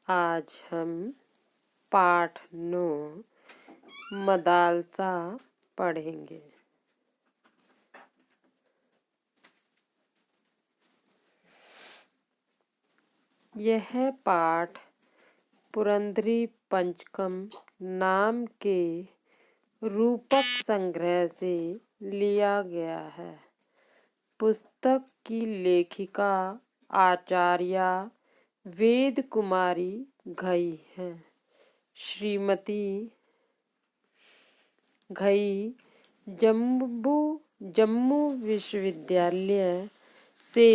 आज हम पाठ 9 मदालसा पढ़ेंगे। यह पाठ पुरंदरी पंचकम नाम के रूपक संग्रह से लिया गया है। पुस्तक की लेखिका आचार्या वेद कुमारी घई हैं। श्रीमती घई जम्मू विश्वविद्यालय से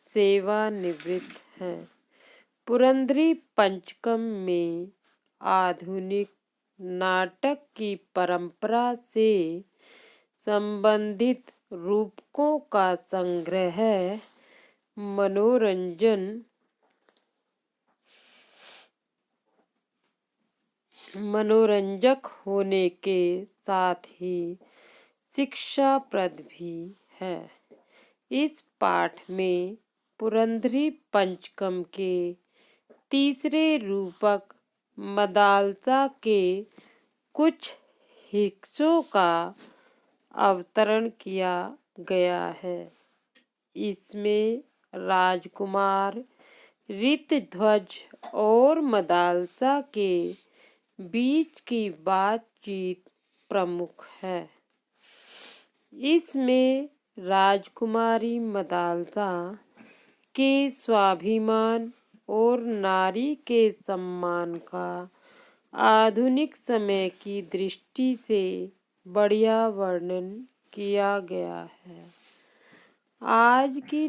सेवानिवृत्त हैं। पुरंदरी पंचकम में आधुनिक नाटक की परंपरा से संबंधित रूपकों का संग्रह मनोरंजक होने के साथ ही शिक्षाप्रद भी है। इस पाठ में पुरंदरी पंचकम के तीसरे रूपक मदालसा के कुछ हिस्सों का अवतरण किया गया है। इसमें राजकुमार, ऋतध्वज और मदालसा के बीच की बातचीत प्रमुख है। इसमें राजकुमारी मदालसा के स्वाभिमान और नारी के सम्मान का आधुनिक समय की दृष्टि से बढ़िया वर्णन किया गया है। आज की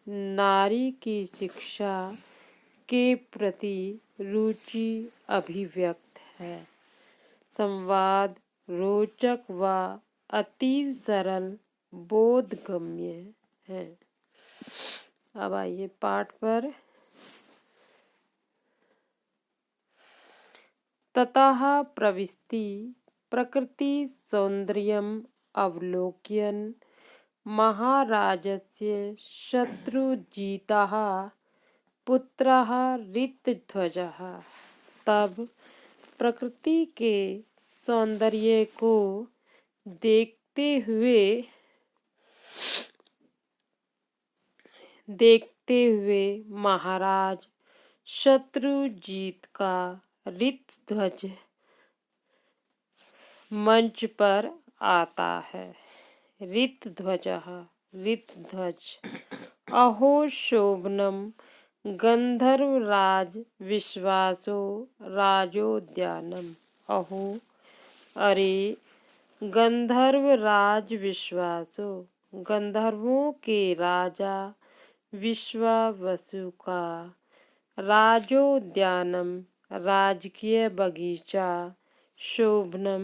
नारी की शिक्षा के प्रति रुचि अभिव्यक्त है। संवाद रोचक व अतीव सरल बोधगम्य है। अब आइए पाठ पर। ततः प्रविष्टि प्रकृति सौंदर्यम अवलोक्यन महाराजस्य शत्रुजितः पुत्रः ऋतध्वजः। तब प्रकृति के सौंदर्य को देखते हुए महाराज शत्रुजीत का ऋतध्वज मंच पर आता है। ऋतध्वज अहो शोभनम गंधर्वराज विश्वासो राजोद्यानम। अहो अरे गंधर्वराज विश्वासो, गंधर्वों के राजा विश्वावसु का राजोद्यानम राजकीय बगीचा शोभनम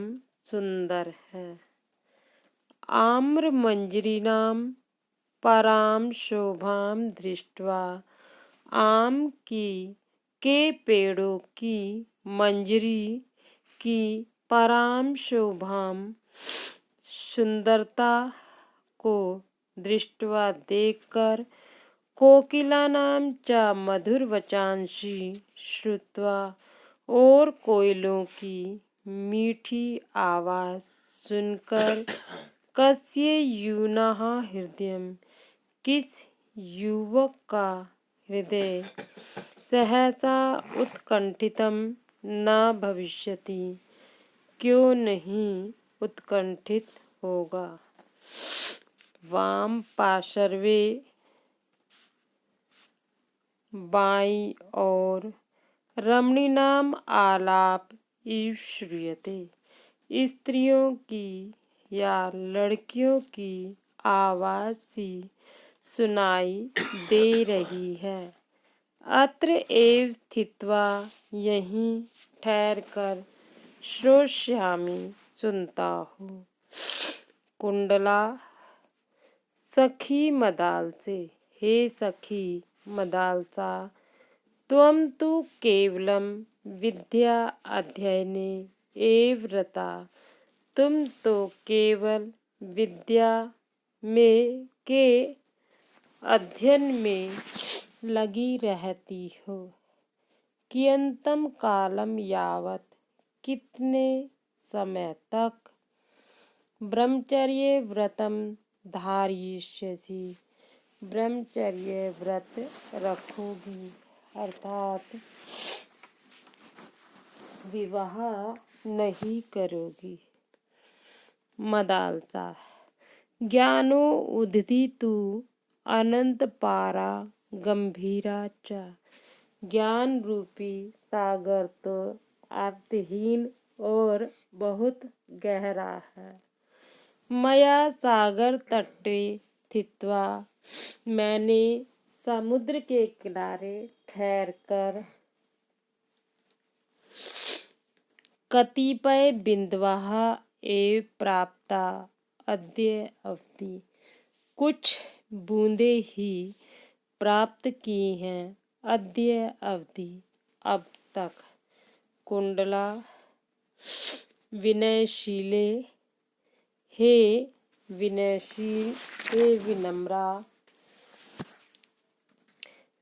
सुंदर है। आम्रमंजरीणां परां शोभां दृष्ट्वा आम के पेड़ों की मंजरी की परां शोभां सुंदरता को दृष्ट्वा देखकर कोकिलानां च मधुर वचांसि श्रुत्वा और कोयलों की मीठी आवाज सुनकर कस्य यूनः हृदयम्, किस युवक का हृदय सहसा उत्कंठितम न भविष्यति, क्यों नहीं उत्कंठित होगा। वाम पार्श्वे बाईं ओर रमणीनाम आलाप इव श्रूयते। स्त्रियों की या लड़कियों की आवाज सी सुनाई दे रही है। अत्र एव स्थित्वा, यहीं ठहरकर श्रोष्यामि सुनता हूँ। कुंडला सखी मदालसे, हे सखी मदालसा, त्वं तु केवलं विद्या अध्ययने एव रता। तुम तो केवल विद्या में के अध्ययन में लगी रहती हो। कियन्तं कालं यावत्, कितने समय तक। ब्रह्मचर्य व्रतं धारयिष्यसि, ब्रह्मचर्य व्रत रखोगी अर्थात विवाह नहीं करोगी। मदालसा ज्ञानो उदधि तु अनंत पारा गंभीरा च। ज्ञान रूपी सागर तो अर्थहीन और बहुत गहरा है। मया सागर तटे स्थित्वा, मैंने समुद्र के किनारे ठहरकर कतिपय बिंदवः एव प्राप्ता अद्य अवधि, कुछ बूंदे ही प्राप्त की हैं अद्य अवधि, अब तक। कुंडला विनयशीले, हे विनयशील, हे विनम्रा।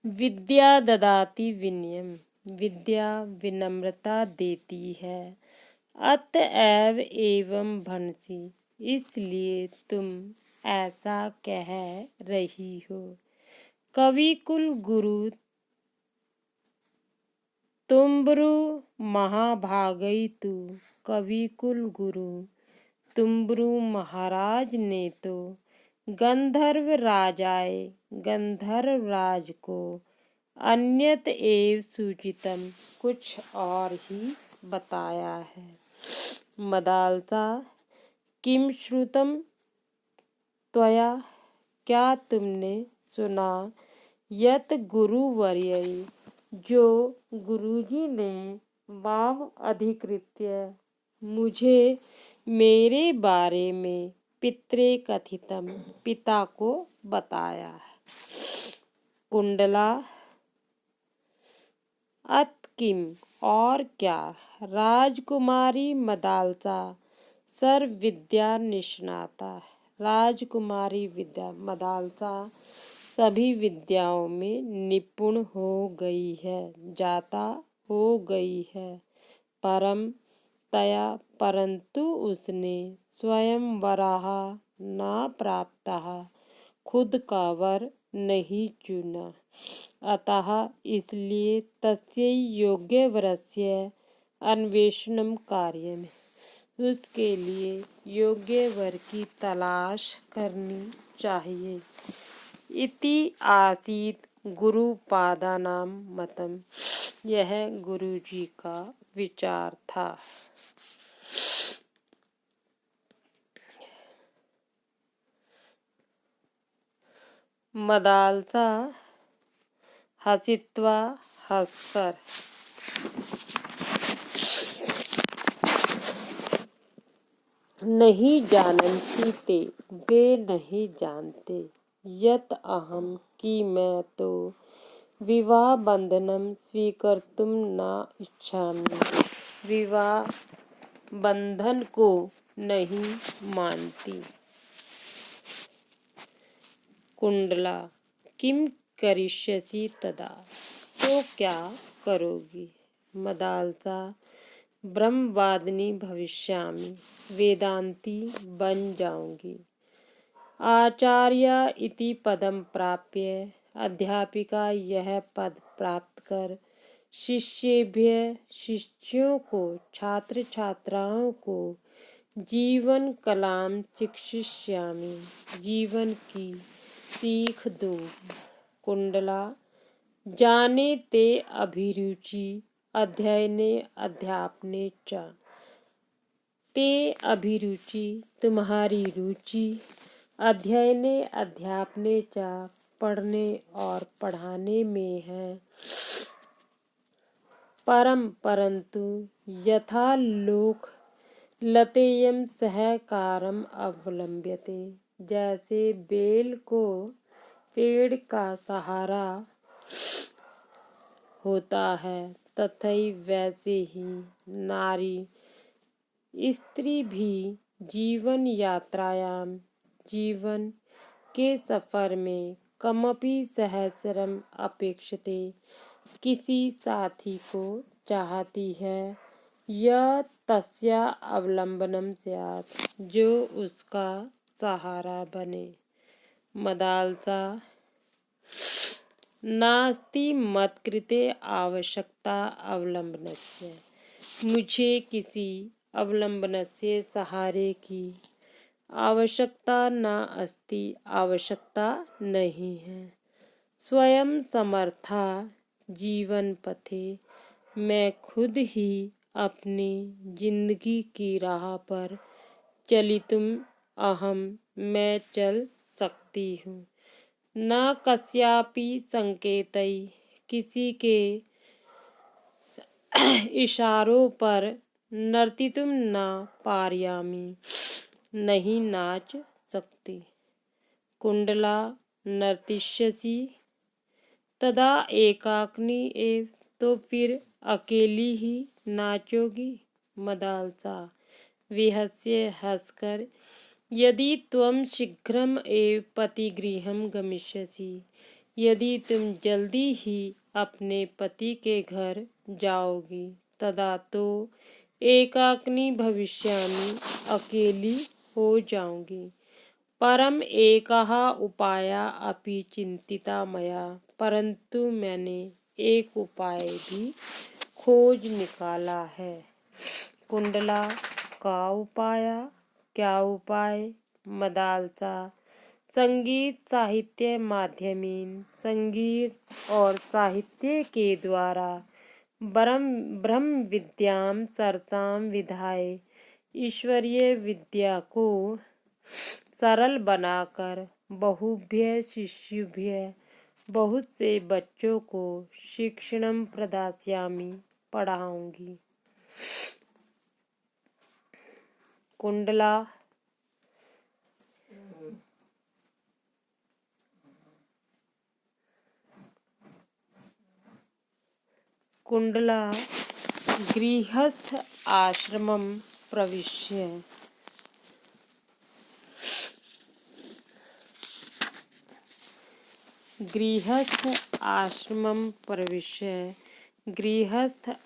विद्या ददाति विनयम, विद्या विनम्रता देती है। अतएव एवं भणसि, इसलिए तुम ऐसा कह रही हो। कविकुल गुरु तुम्ब्रु महाभागैतु, कविकुल गुरु तुम्ब्रु महाराज ने तो गंधर्व राजाए, गंधर्व राज को अन्यत एव सूचितम, कुछ और ही बताया है। मदालसा किम श्रुतम त्वया, क्या तुमने सुना। यत गुरुवर्यै, जो गुरुजी ने माम अधिकृत्य, मुझे मेरे बारे में पित्रे कथितम, पिता को बताया। कुंडला अत किम, और क्या। राजकुमारी मदालसा सर्व विद्या निष्णाता, राजकुमारी विद्या मदालसा सभी विद्याओं में निपुण हो गई है, जाता हो गई है। परम तया, परंतु उसने स्वयं वराह न प्राप्तः, खुद का वर नहीं चुना। अतः इसलिए तस्यै योग्य वरस्य अन्वेषणम कार्यम, उसके लिए योग्य वर की तलाश करनी चाहिए। इति आसीत गुरुपादानां मतम, यह गुरुजी का विचार था। मदालसा हसित्वा, हंसकर, नहीं जानन्ति ते, वे नहीं जानते। यत अहम, कि मैं तो विवाह बंधनम स्वीकर्तुम न इच्छामि, विवाह बंधन को नहीं मानती। कुंडला किम करिष्यसि तदा, तो क्या करोगी। मदालसा ब्रह्मवादिनी भविष्यामि, वेदांती बन जाऊंगी। आचार्य इति पदम प्राप्य, अध्यापिका यह पद प्राप्त कर शिष्येभ्य, शिष्यों को, छात्र छात्राओं को जीवन कलाम शिक्षिष्यामि, जीवन की सीख दूं। कुंडला जाने ते अभिरुचि अध्ययने अध्यापने च, ते अभिरुचि तुम्हारी रुचि, अध्ययने अध्यापने च पढ़ने और पढ़ाने में है। परम परंतु यथा लोक लतेयम सहकारम अवलंब्यते, जैसे बेल को पेड़ का सहारा होता है, तथैव वैसे ही नारी स्त्री भी जीवन यात्रायाम, जीवन के सफर में कमपि सहस्रम अपेक्षते, किसी साथी को चाहती है, यह तस्या अवलंबनम स्यात्, जो उसका सहारा बने। मदालसा नास्ति मत्कृते आवश्यकता अवलंबनस्य, मुझे किसी अवलंबनस्य सहारे की आवश्यकता न अस्ति, आवश्यकता नहीं है। स्वयं समर्था जीवन पथे, मैं खुद ही अपनी जिंदगी की राह पर चलितुम अहम, मैं चल सकती हूँ। न कस्यापि संकेतै, किसी के इशारों पर नर्तितुम न पारयामि, नहीं नाच सकती। कुंडला नर्तिष्यसि तदा एकाकिनी एव, तो फिर अकेली ही नाचोगी। मदालसा विहस्य हंसकर, यदि त्वं शीघ्रम एव पतिगृहं गमिष्यसि, यदि तुम जल्दी ही अपने पति के घर जाओगी, तदा तो एकाकिनी भविष्यामि, अकेली हो जाऊंगी। परम एकः उपायः अपि चिंतिता मया, परंतु मैंने एक उपाय भी खोज निकाला है। कुंडला का उपाय, क्या उपाय? मदालसा संगीत साहित्य माध्यमेन, संगीत और साहित्य के द्वारा ब्रह्म विद्याम सरसाम विधाय, ईश्वरीय विद्या को सरल बनाकर बहुभ्य शिष्युभ्य, बहुत से बच्चों को शिक्षणम प्रदास्यामि, पढ़ाऊंगी। कुंडला कुंडला गृहस्थ आश्रमं प्रविश्य, गृहस्थ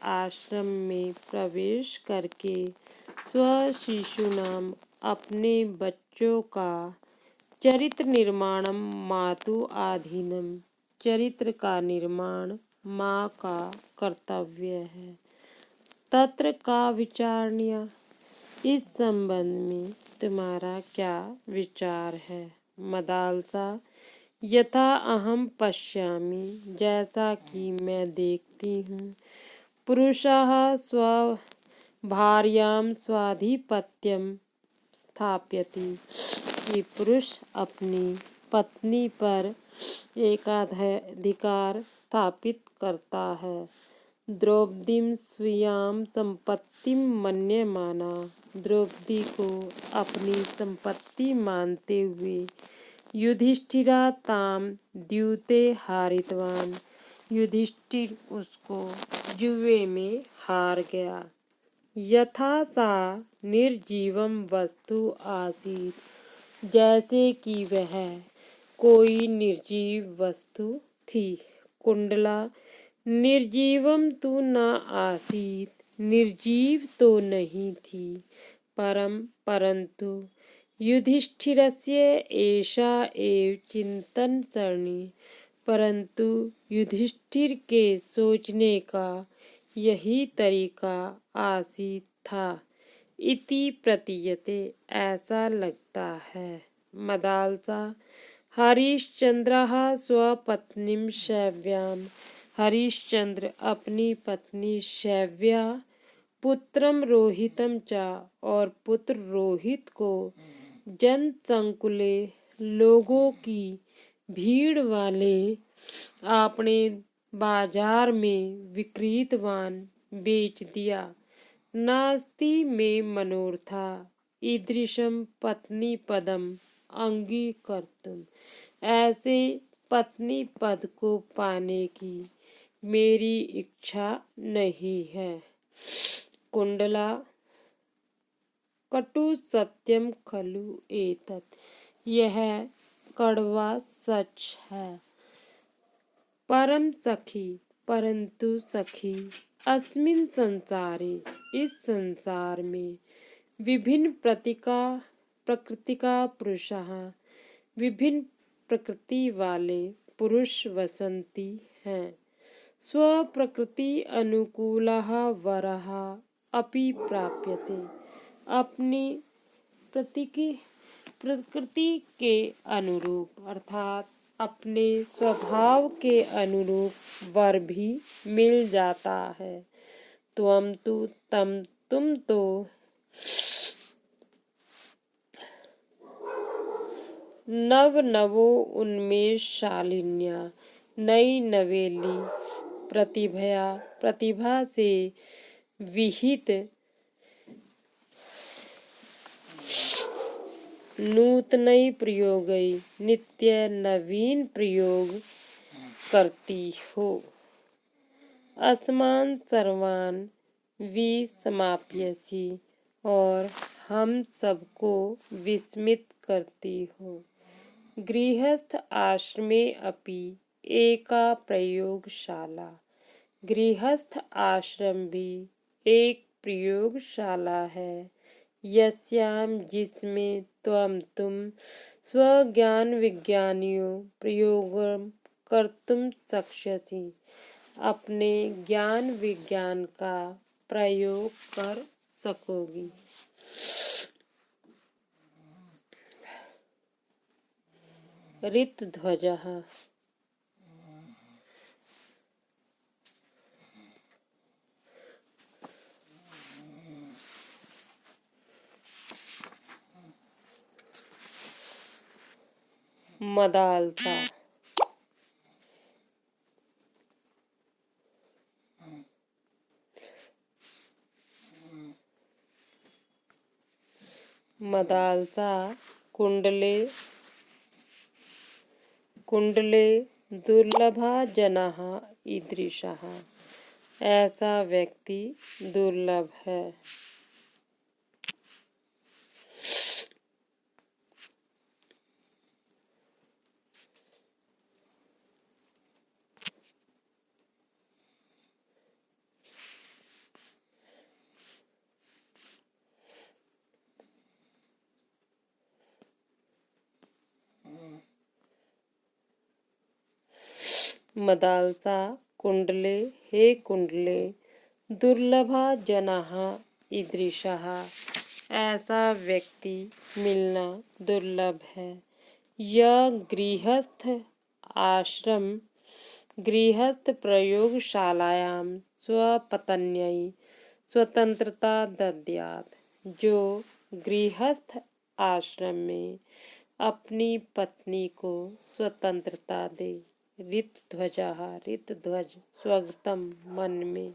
आश्रम में प्रवेश करके स्वशिशूनाम, अपने बच्चों का चरित्र निर्माणम मातु आधीनम, चरित्र का निर्माण माँ का कर्तव्य है। तत्र का विचारणीय, इस संबंध में तुम्हारा क्या विचार है? मदालसा यथा अहम पश्यामि, जैसा कि मैं देखती हूँ, पुरुषः स्वभार्यां स्वाधिपत्यम स्थापयति, कि पुरुष अपनी पत्नी पर एकाधिकार स्थापित करता है। द्रौपदीं स्वीयां संपत्तिं मन्यमाना, द्रौपदी को अपनी संपत्ति मानते हुए युधिष्ठिरा ताम द्यूते हारितवान, युधिष्ठिर उसको जुए में हार गया। यथा सा निर्जीवम वस्तु आसीत, जैसे कि वह कोई निर्जीव वस्तु थी। कुंडला निर्जीवम तो न आसीत, निर्जीव तो नहीं थी, परंतु युधिष्ठिरस्य एषा एव चिंतन सरणी, परंतु युधिष्ठिर के सोचने का यही तरीका आसीत था। इति प्रतीयते, ऐसा लगता है। मदालसा हरिश्चंद्रः स्वपत्नीं शैव्यां, हरिश्चंद्र अपनी पत्नी शैव्या, पुत्रम रोहितम च, और पुत्र रोहित को जनसंकुले, लोगों की भीड़ वाले आपने बाजार में विक्रीतवान, बेच दिया। नास्ति में मनोर्था ईदृशम पत्नी पदम अंगीकर्तुम, ऐसे पत्नी पद को पाने की मेरी इच्छा नहीं है। कुंडला कटु सत्यम खलु एतत्, यह कड़वा सच है। परम सखी परंतु सखी अस्मिन् संसारे, इस संसार में विभिन्न प्रकृति का पुरुषः, विभिन्न प्रकृति वाले पुरुष वसन्ति हैं। स्वप्रकृति अनुकूलः वरः अपि प्राप्यते। अपनी प्रकृति के अनुरूप अर्थात अपने स्वभाव के अनुरूप वर भी मिल जाता है। त्वं तु तुम तो नवो उन्मेषशालिन्या, नई नवेली प्रतिभा से विहित नूतनई प्रयोगई नित्य नवीन प्रयोग करती हो। अस्मान् सर्वान् विस्माप्यसि, और हम सबको विस्मित करती हो। गृहस्थ आश्रमे अपि एका प्रयोगशाला, गृहस्थ आश्रम भी एक प्रयोगशाला है। यस्याम जिसमें तुम स्वज्ञान विज्ञानियों प्रयोगम कर्तुम शक्ष्यसि, अपने ज्ञान विज्ञान का प्रयोग कर सकोगी। ऋतध्वजः मदालसा, मदालसा कुंडले दुर्लभा जनः ईदृशः। ऐसा व्यक्ति दुर्लभ है। मदालसा कुंडले, हे कुंडले, दुर्लभा जनः ईदृशः। ऐसा व्यक्ति मिलना दुर्लभ है। यह गृहस्थ आश्रम गृहस्थ प्रयोगशालायां स्वपत्न्यै स्वतंत्रता दद्यात्, जो गृहस्थ आश्रम में अपनी पत्नी को स्वतंत्रता दे। ऋतध्वजः ऋतध्वज स्वगतं मन में,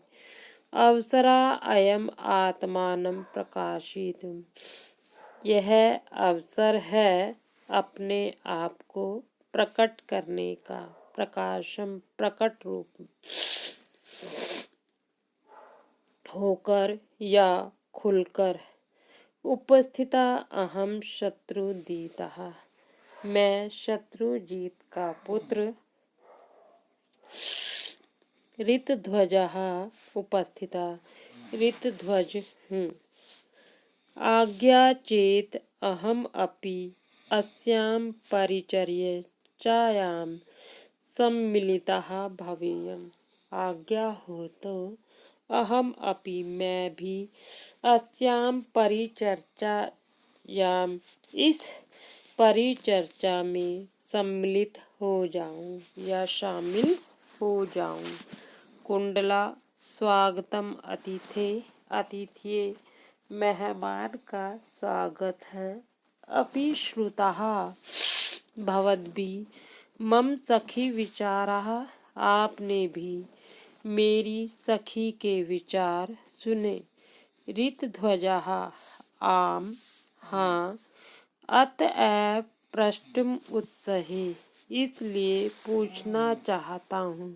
अवसरा अयम आत्मानं प्रकाशितुं, यह अवसर है अपने आप को प्रकट करने का। प्रकाशम प्रकट रूप होकर या खुलकर। उपस्थिता अहम शत्रुजीतः, मैं शत्रुजीत का पुत्र। ऋतध्वजः उपस्थिता, ऋतध्वज हूँ। आज्ञा चेत अहम अपि अस्यां परिचर्यायां सम्मिलितः भवेयम्। आज्ञा हो तो अहम अपि मैं भी अस्यां परिचर्यायां इस परिचर्चा में सम्मिलित हो जाऊं या शामिल हो जाऊं। कुंडला स्वागतम अतिथ्ये, मेहमान का स्वागत है। अपि श्रुतः भवद्भिः मम सखी विचारः, आपने भी मेरी सखी के विचार सुने। ऋतध्वजः आम, हाँ, अतएव प्रष्टुम उत्सहे, इसलिए पूछना चाहता हूँ।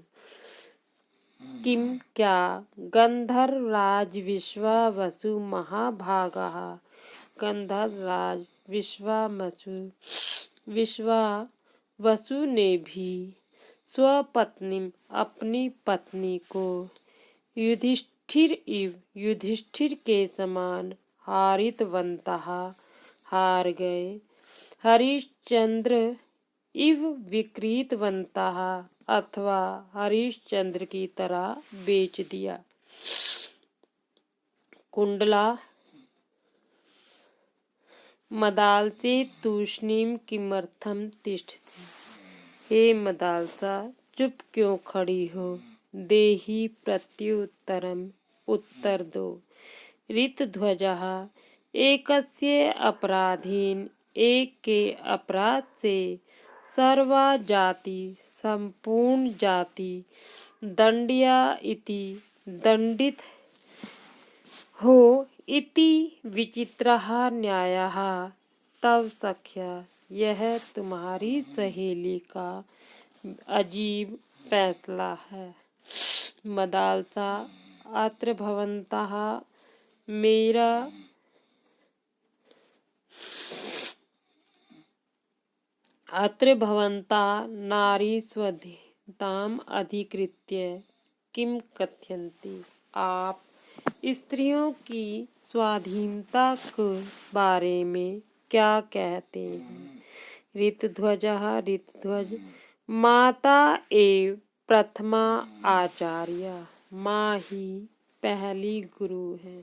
किम क्या गंधर्वराज विश्वावसु महाभागः, गंधर्वराज विश्वावसु विश्वावसु ने भी स्वपत्नी अपनी पत्नी को युधिष्ठिर के समान हारितवन्तः हार गए, हरिश्चंद्र इव विकृतवन्तः अथवा हरिश्चंद्र की तरह बेच दिया। कुंडला मदालसे तूष्णीम किमर्थम तिष्ठति। हे मदालसा, चुप क्यों खड़ी हो? देहि प्रत्युत्तरम, उत्तर दो। ऋतध्वजः एकस्य अपराधेन, एक के अपराध से सर्वा जाति संपूर्ण जाति दंड्या इति दंडित हो इति विचित्रः न्यायः। तब सख्या, यह तुम्हारी सहेली का अजीब फैसला है। मदालसा अत्र भवन्तः मेरा अत्र भवन्तः नारी स्वधीनताम् अधिकृत्य किम कथयन्ति। आप स्त्रियों की स्वाधीनता के बारे में क्या कहते हैं? ऋतध्वज माता एव प्रथमा आचार्या, माँ ही पहली गुरु है।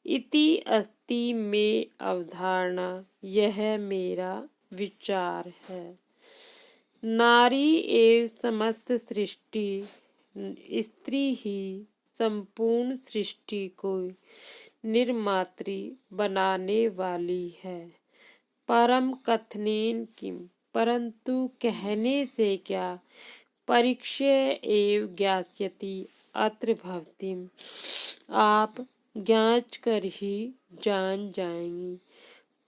इति अस्ति में अवधारणा, यह मेरा विचार है। नारी एव समस्त सृष्टि, स्त्री ही संपूर्ण सृष्टि को निर्मात्री बनाने वाली है। परम कथनेन किम, परंतु कहने से क्या? परीक्ष्य एव ज्ञास्यति अत्र भवतीम, आप जांच कर ही जान जाएंगी।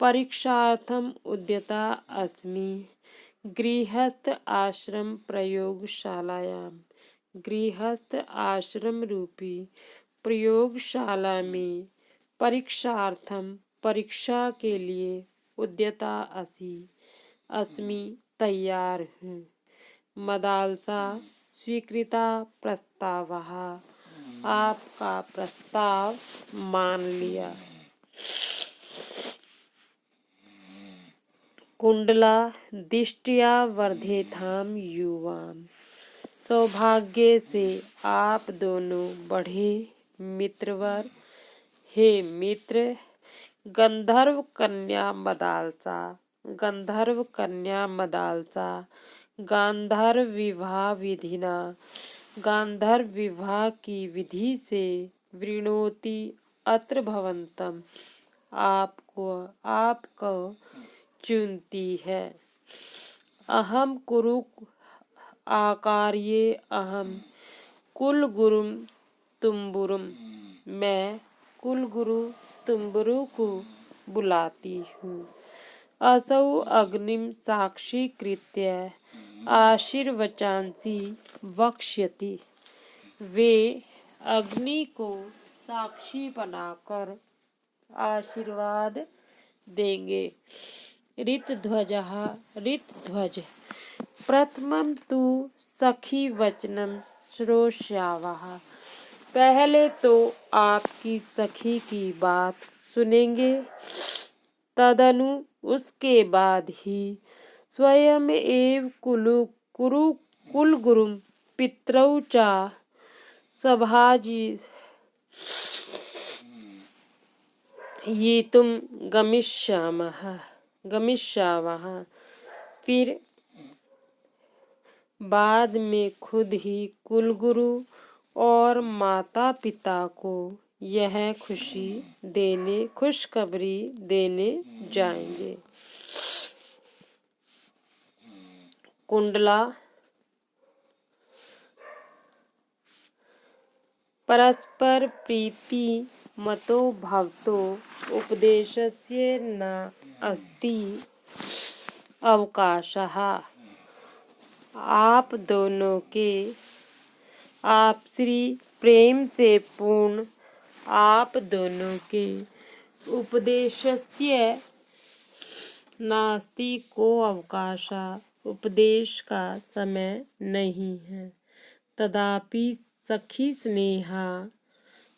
परीक्षार्थम उद्यता अस्मि गृहस्थ आश्रम प्रयोगशालायाम, गृहस्थ आश्रम रूपी प्रयोगशाला में परीक्षार्थम, परीक्षा के लिए उद्यता अस्मि तैयार हूँ। मदालसा स्वीकृता प्रस्तावः, आपका प्रस्ताव मान लिया। कुंडला दिष्ट्या वर्धेताम युवाम, सौभाग्य से आप दोनों बढ़े मित्रवर। हे मित्र, गंधर्व कन्या मदालसा, गंधर्व कन्या मदालसा गांधर्व विवाह विधिना, गांधर्व विवाह की विधि से वृणोति अत्र भवन्तम, आपको चुनती है। अहम कुरु आकार्ये अहम कुलगुरुम तुम्बुरुम, मैं कुलगुरु तुम्बुरु को बुलाती हूँ। असौ अग्निम साक्षी कृत्य आशीर्वचांसि वक्ष्यति, वे अग्नि को साक्षी बनाकर आशीर्वाद देंगे। ऋतध्वज प्रथमं तु सखी वचनम श्रोष्यावः, पहले तो आपकी सखी की बात सुनेंगे, तदनु उसके बाद ही स्वयं एव कुलगुरुं पितरौ च सभाजियितुं गमिष्यावः, फिर बाद में खुद ही कुलगुरु और माता पिता को यह खुशखबरी देने जाएंगे। कुंडला परस्पर प्रीति मतो भवतो उपदेशस्य न अस्ति अवकाशः, आप दोनों के आपसी प्रेम से पूर्ण आप दोनों के उपदेशस्य नास्ति को अवकाशा, उपदेश का समय नहीं है। तदापि सखी स्नेहा,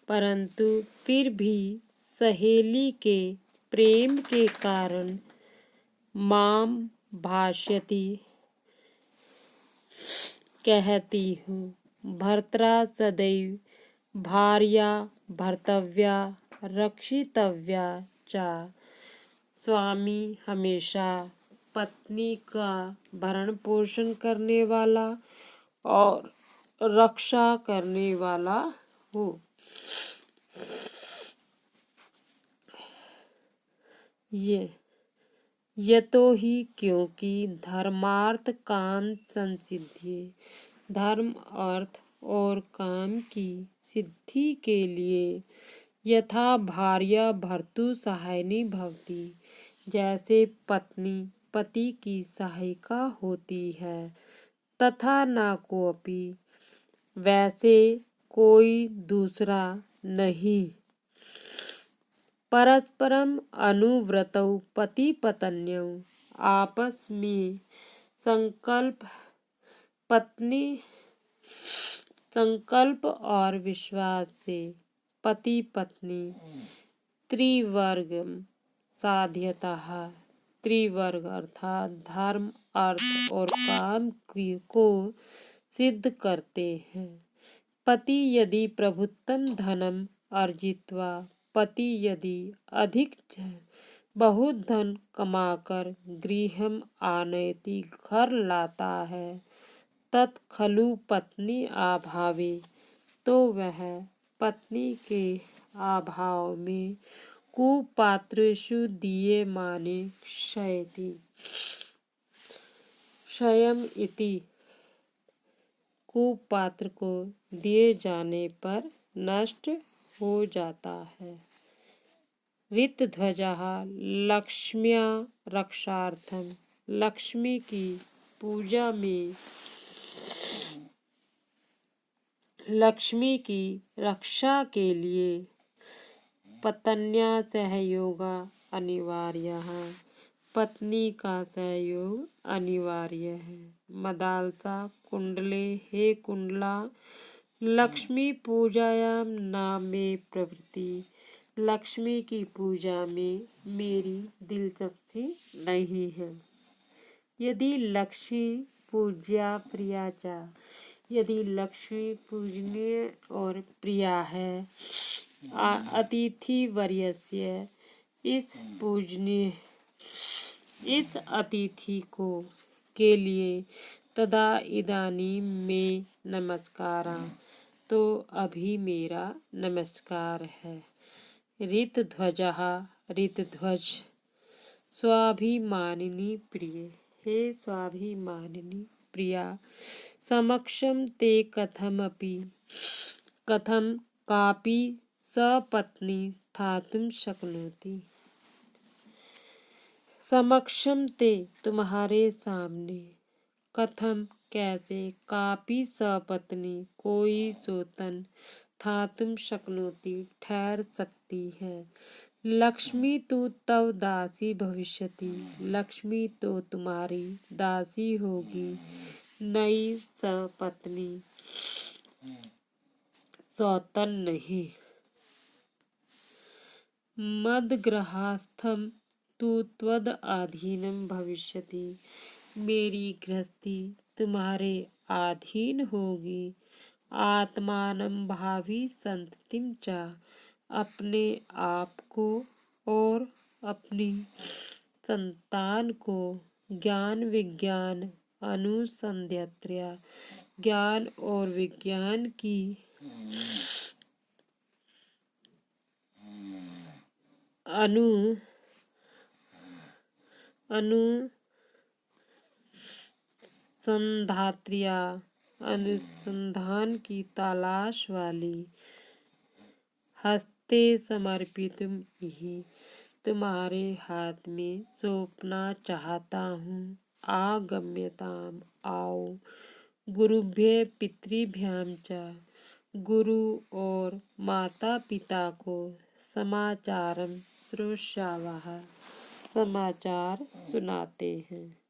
परंतु फिर भी सहेली के प्रेम के कारण माम भाष्यति, कहती हूँ। भर्त्रा सदैव भार्या भर्तव्या रक्षितव्या च। स्वामी हमेशा पत्नी का भरण पोषण करने वाला और रक्षा करने वाला हो। यतो ही क्योंकि धर्मार्थ काम संसिद्धि, धर्म अर्थ और काम की सिद्धि के लिए यथा भार्या भर्तु सहायिनी भवति, जैसे पत्नी पति की सहायिका होती है, तथा न कोपि, वैसे कोई दूसरा नहीं। परस्परम अनुव्रतौ पति पत्न्यौ, आपस में संकल्प और विश्वास से पति पत्नी त्रिवर्गम साध्यतः, त्रिवर्ग अर्थात धर्म अर्थ और काम को सिद्ध करते हैं। पति यदि प्रभुत्तम धनम अर्जित्वा, पति यदि अधिक बहुत धन कमाकर गृहम आनयति, घर लाता है, तत् खलु पत्नी अभावे, तो वह पत्नी के अभाव में कुपात्रेषु दीयमाने क्षयति, क्षयम इति, कुपात्र को दिए जाने पर नष्ट हो जाता है। ऋतध्वजः लक्ष्म्या रक्षार्थम, लक्ष्मी की पूजा में लक्ष्मी की रक्षा के लिए पत्न्या सहयोगा अनिवार्य, पत्नी का सहयोग अनिवार्य है। मदालसा कुंडले, हे कुंडला, लक्ष्मी पूजायां न मे प्रवृत्ति, लक्ष्मी की पूजा में मेरी दिलचस्पी नहीं है। यदि लक्ष्मी पूज्या प्रिया च, यदि लक्ष्मी पूजनीय और प्रिया है, अतिथि वर्यस्य, इस अतिथि को के लिए, तदा इदानीं मे नमस्कारा, तो अभी मेरा नमस्कार है। ऋतध्वजः, ऋतध्वज, स्वाभिमानिनी प्रिय, हे स्वाभिमानिनी प्रिया, समक्षं ते कथम कापि सपत्नी स्थातुं शक्नोति। समक्षम ते, तुम्हारे सामने, कथम कैसे, कापि सपत्नी, कोई सोतन, स्थातुं शक्नोति, ठहर सकती है। लक्ष्मी तु तव दासी भविष्यति, लक्ष्मी तो तुम्हारी दासी होगी। नई सपत्नी, सौतन नहीं। मद्गृहस्थम तु त्वद अधीनम भविष्यति, मेरी गृहस्थी तुम्हारे अधीन होगी। आत्मानं भावी संततिम च, अपने आप को और अपनी संतान को ज्ञान विज्ञान अनुसंध्यत्या, ज्ञान और विज्ञान की अनुसंधान की तलाश वाली, हस्ते समर्पितुम इहि, तुम्हारे हाथ में सौंपना चाहता हूँ। आगम्यताम, आओ। गुरुभ्य पितृभ्याम च, गुरु और माता पिता को समाचारम श्रोष्यावः, समाचार सुनाते हैं।